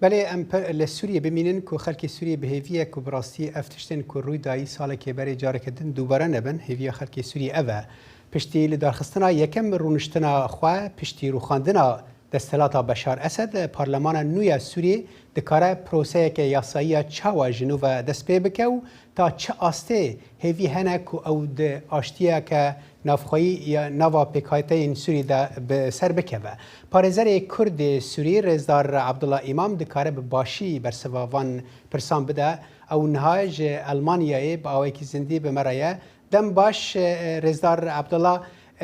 بله ام لسوریه ببینن که خلک سوریه به هویه که براستی افتشتن که روی دایی سال که برای جاره کردن دوباره نبن هویه خلک سوریه اوه پشتی لدارخستنا یکم رونشتنا خواه پشتی روخاندنا دستلات بشار اسد پارلمان نوی سوریه دکاره پروسه که یاسایی چاوا جنوب دست پی بکو تا چه آسته هوی هنه که او ده آشتیه که نافخوایی یا نوا پیکایته این سوری ده به سر بکوه. پارزر کرد سوری رزدار عبدالله امام دکاره به باشی بر سواوان پرسان بده او نهاج المانیای با آوی که زندی به مرایه دم باش رزدار عبدالله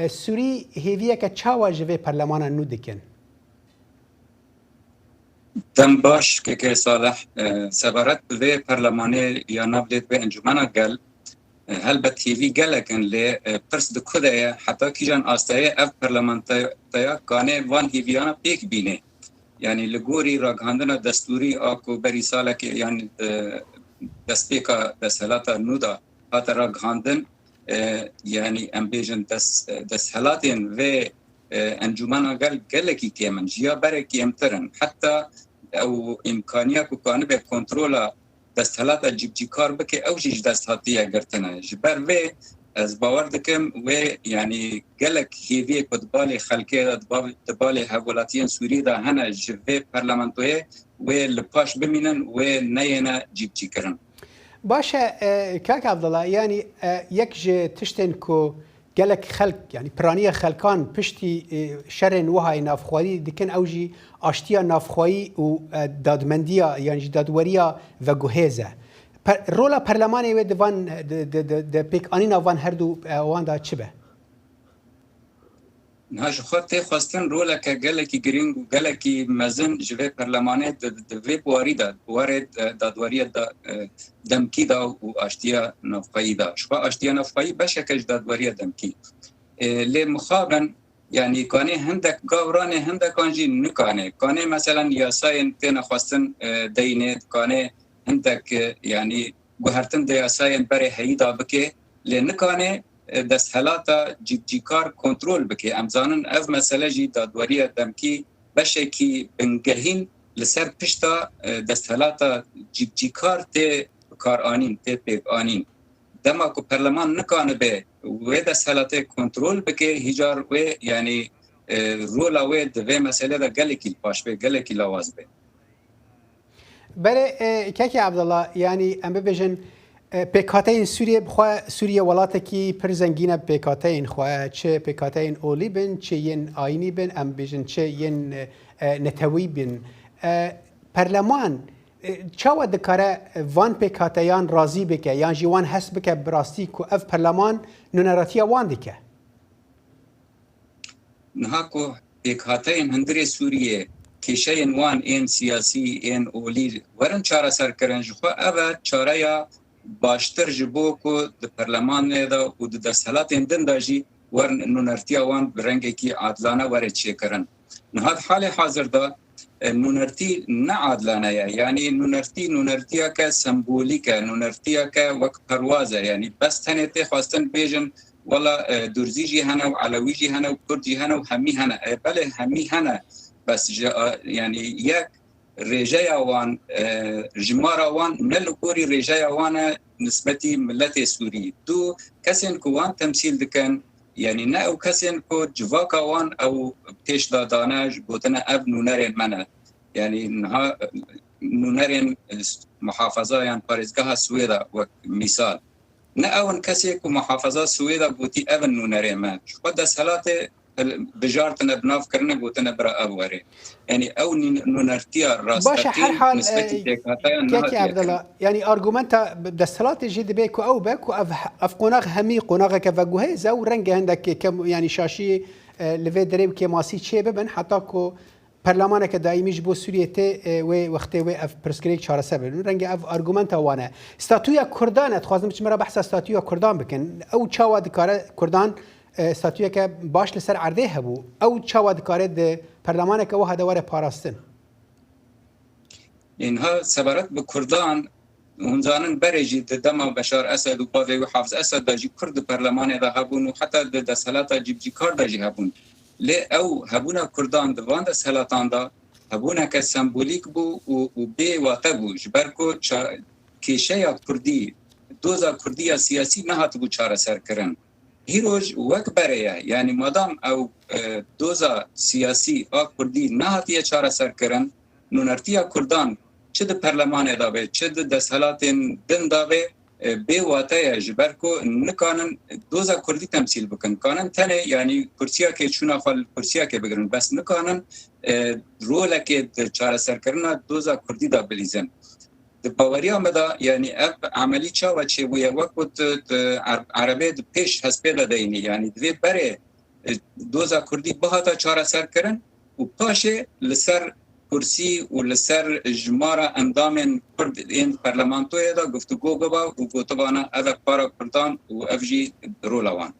سوری هیویه که چاوا جوه پرلمان نو دکن؟ دم باش که صالح سبارت به پرلمانی یا نبلید به انجمن گل هل بتیوی گلکن لی پرس دکده حتی کی جان آستای اف پرلمانتایا کانه وان هیویانا پیک بینه یعنی لگوری راگهاندن دستوری آکو بری ساله که یعنی دستپیکا دستهلاتا نودا هات راگهاندن یعنی امبیجن دستهلاتین و انجمن گلکی کیمن جیا بره کیمترن حتی او امکانیه که کانه به کنترولا دستهلات جیب کار بکه او جیج دستهاتیه گرتنه جبر و از باور دکم و یعنی گلک هیوی کدبال خلقه دبال حولاتیان سوری ده هنه جوه پرلمانتویه و لپاش بمینن و نینا جیب کرن باشه کاک عبدالله یعنی یک جه تشتن که گلک خلق يعني برانية خلقان پشتی شر وهای نافخوایی دکن اوجی آشتیا نافخوایی و دادمندیا یعنی دادوریا و گوهزه رولا پرلمانی و دوان د پیک آنینا وان هر دو وان دا چه به؟ نهاش خود تی خواستن رولا که گلکی گرینگ و گلکی مزن جوه پرلمانی دوی بواری دا بواری دادواری دمکی دا و آشتیا نافخوایی دا شخوا آشتیا نافخوایی بشکش دادواری دمکی لی مخابن یعنی کانه هندک گاورانه هندک آنجی نکانه کانه مثلا یاساین تینا خواستن دینه کانه هندک یعنی گوهرتن دیاساین بره حییدا بکه لی نکانه دستهلاتا جیکار کنترول بکه امزانن اف مسئله جی دادواری دمکی بشه کی بنگهین لسر پشتا دستهلاتا جیکار تی کار آنین تی پیک آنین دما کو پرلمان نکانه به و دستهلاتا کنترول بکه هجار و یعنی رولا و دوی مسئله دا گلکی پاش به گلکی لواز به بله کاکی عبدالله یعنی ام ببیجن پیکاتین سوریه بخواه سوریه ولاتی پر زنگینه پیکاتین خواه چه پیکاتین اولی بین چه ین آینی بین ام بیجن چه ین نتوی بین پرلمان چاو دکاره وان پیکاتیان راضی بکه یعنی جوان حس بکه براستی که اف پرلمان نونراتی وان دکه نها کو پیکاتین هندری سوریه کشه وان این سیاسی این اولی ورن چاره سر کرن جو اوه چاره یا باشتر جبو کو د پارلمان دا او د دستهلات اندن داجی ور نونرتیا وان برنګ کی عادلانه ور چی کرن نه حال حاضر دا نونرتی نه عادلانه یعنی نونرتیا کا سمبولیک نونرتیا کا وقت پروازه یعنی بس تنه خواستن بیجن ولا درزیجی هنه و علویجی هنه و کردی هنه و همی هنه بله همی هنه بس یعنی یک رجای وان جمار وان نلقوري رجای وان نسبتي ملت سوري دو كسين كوان تمثيل دكان يعني نا او كسين كو جواكا وان او تيش داداناج بوتنا اب نونرين منا يعني نها نونرين محافظه يعني باريزگاه سويدا ومثال نا اون كسي كو محافظه سويدا بوتي اب نونرين ما خد صلاته بجارتنا بناف کرنه بوتنا برا ابواره يعني او نونرتيا راستين باشه هر حال كاكي عبد الله يعني ارجومنتا دستلات جد بيكو او باكو اف قناغ همي قناغ كفغوه زو رنگ عندك كم يعني شاشي لفي دريب كي ماسي تشي ببن حتى كو برلمان دائمي جبو سوريته و وقته و اف برسكريك 4 7 رنگ اف ارجومنتا وانا ستاتويا كردان تخوازم چمرا بحث ستاتويا كردان بكن او چاوا دكاره كردان استاتویا که باش لسر عرضه هبو او چاوا دکاره ده پرلمانه که وها دواره پاراستن اینها سبارت به کردان هنزانن برجی دما بشار اسد و باوی و حافظ اسد داجی کرد پرلمانه ده هبون و حتی ده دستهلاتا جیب کار داجی هبون لی او هبونا کردان دوان دستهلاتان دا هەبوونەکە سمبولیک بوو و بێ واتە بوو ji ber ku kêşeya Kurdî doza Kurdiya siyasî nehatibû çareserkirin. Hîroj wek bere ye yani madam ew doza siyasî a Kurdî nehatiye çareserkirin nûnertiya Kurdan çi di perlemanê da be çi di desthilatên din da be bê wateye ji ber ku nikanin doza Kurdî temsîl bikin kanin tenê yani kursiyakê çûna xwe kursiyakê bigirin bes nikanin rolekê di çareserkirina doza Kurdî da bilîzin. Di baweriya me da yani ev amelî çawa çêbûye wek ku erebê di pêş hespê de deyînî yani divê berê doza Kurdî bihata çareserkirin û paşê li ser kursî û li ser jimara endamên Kurd ên parlamentoyê da guftugû biba û gotibana ev para Kurdan û ev jî rola wan.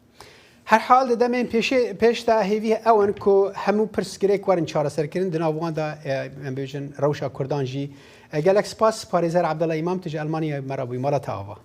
Her hal de demên pêş de hêvî ew in ku hemû pirsgirêk werin çareserkirin di nav wan da em bêjin rewşa Kurdan jî gelek spas parêzer Abdullah İmam tu ji Almanyayê me re bûyî mala te ava.